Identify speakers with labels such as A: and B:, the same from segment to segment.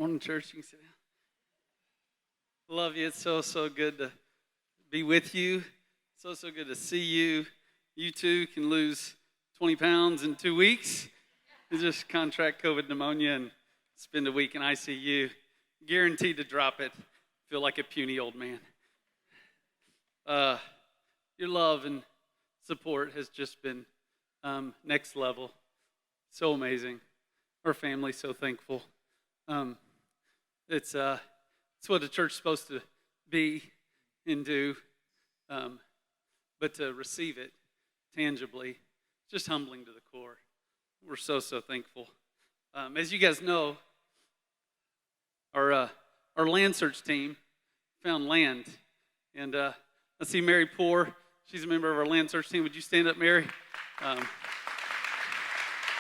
A: Morning, church. You can sit down. Love you. It's so good to be with you. So good to see you. You too can lose 20 pounds in 2 weeks. You just contract COVID pneumonia and spend a week in ICU. Guaranteed to drop it. Feel like a puny old man. Your love and support has just been next level. So amazing. Our family's so thankful. It's what a church's supposed to be and do, but to receive it tangibly, just humbling to the core. We're so thankful. As you guys know, our land search team found land, and I see Mary Poor. She's a member of our land search team. Would you stand up, Mary?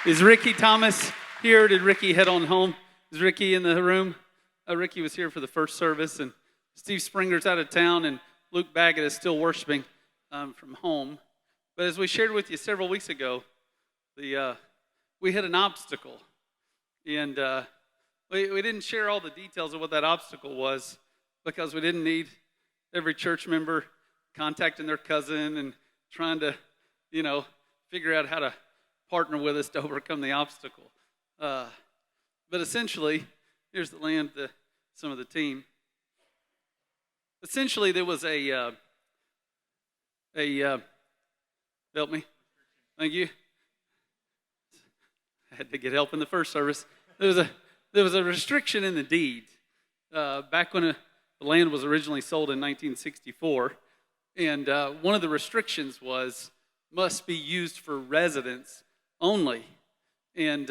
A: Is Ricky Thomas here? Did Ricky head on home? Is Ricky in the room? Ricky was here for the first service, and Steve Springer's out of town, and Luke Baggett is still worshiping from home. But as we shared with you several weeks ago, we hit an obstacle, and we didn't share all the details of what that obstacle was because we didn't need every church member contacting their cousin and trying to, figure out how to partner with us to overcome the obstacle. But essentially, here's the land, some of the team. Essentially, there was a help me, thank you. I had to get help in the first service. There was a restriction in the deed back when the land was originally sold in 1964, and one of the restrictions was must be used for residents only, and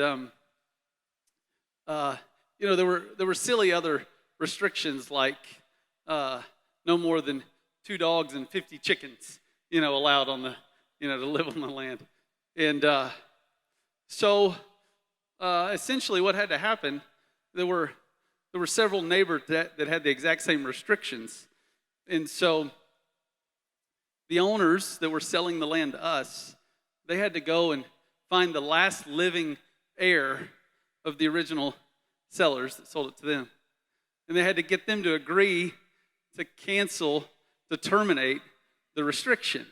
A: there were silly other restrictions like no more than 2 dogs and 50 chickens, allowed on the, to live on the land. And so essentially what had to happen, there were several neighbors that had the exact same restrictions. And so the owners that were selling the land to us, they had to go and find the last living heir of the original sellers that sold it to them. And they had to get them to agree to terminate the restriction.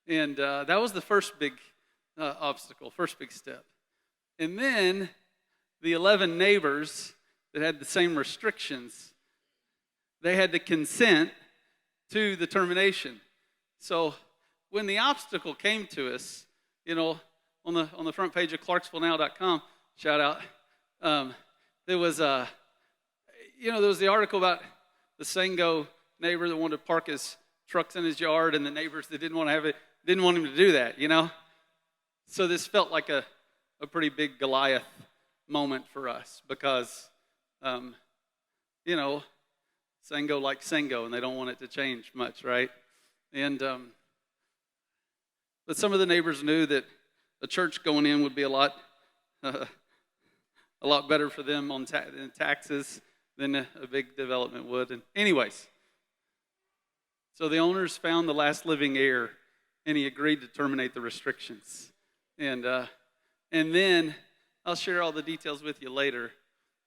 A: And that was the first big obstacle, first big step. And then the 11 neighbors that had the same restrictions, they had to consent to the termination. So when the obstacle came to us, on the front page of ClarksvilleNow.com, shout out, there was there was the article about the Sango neighbor that wanted to park his trucks in his yard, and the neighbors that didn't want him to do that, So this felt like a pretty big Goliath moment for us because, Sango like Sango, and they don't want it to change much, right? And but some of the neighbors knew that a church going in would be a lot better for them on taxes than a big development would. And anyways, so the owners found the last living heir, and he agreed to terminate the restrictions. And then I'll share all the details with you later.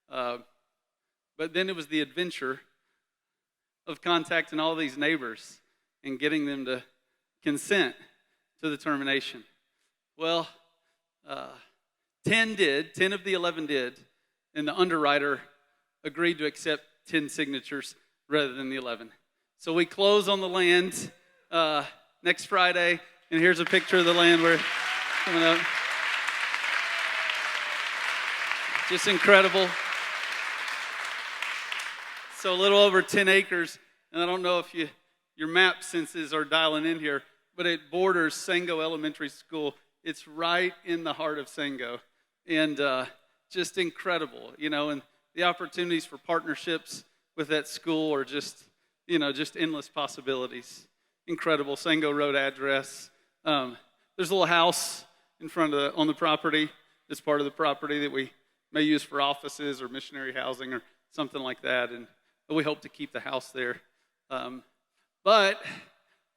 A: But then it was the adventure of contacting all these neighbors and getting them to consent to the termination. Well, 10 of the 11 did, and the underwriter agreed to accept 10 signatures rather than the 11. So we close on the land next Friday, and here's a picture of the land we're coming up. Just incredible. So a little over 10 acres, and I don't know if your map senses are dialing in here, but it borders Sango Elementary School. It's right in the heart of Sango, and just incredible, and the opportunities for partnerships with that school are just endless possibilities. Incredible. Sango Road address. There's a little house in front on the property. It's part of the property that we may use for offices or missionary housing or something like that, and we hope to keep the house there. But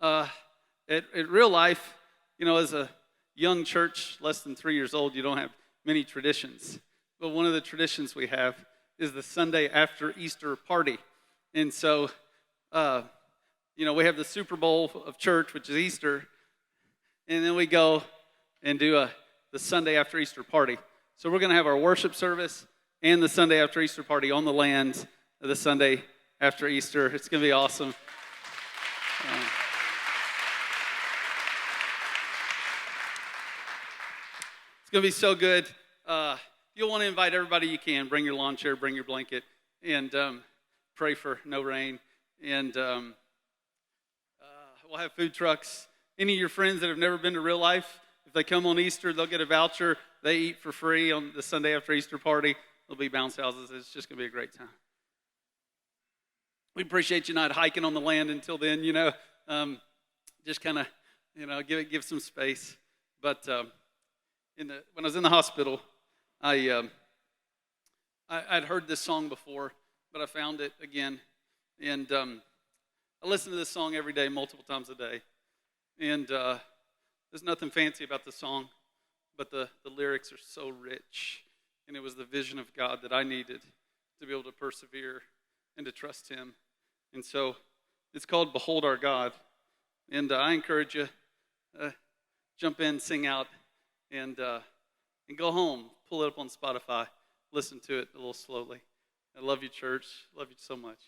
A: at real life, as a young church, less than 3 years old, you don't have many traditions. But one of the traditions we have is the Sunday after Easter party. And so, we have the Super Bowl of church, which is Easter, and then we go and do the Sunday after Easter party. So we're going to have our worship service and the Sunday after Easter party on the land of the Sunday after Easter. It's going to be awesome. It's going to be so good. You'll want to invite everybody you can. Bring your lawn chair, bring your blanket, and pray for no rain. And we'll have food trucks. Any of your friends that have never been to Real Life, if they come on Easter, they'll get a voucher. They eat for free on the Sunday after Easter party. There'll be bounce houses. It's just going to be a great time. We appreciate you not hiking on the land until then, just kind of, give some space. But when I was in the hospital, I'd heard this song before, but I found it again. And I listen to this song every day, multiple times a day. And there's nothing fancy about the song, but the lyrics are so rich. And it was the vision of God that I needed to be able to persevere and to trust Him. And so it's called Behold Our God. And I encourage you, jump in, sing out, and go home. Pull it up on Spotify. Listen to it a little slowly. I love you, church. Love you so much.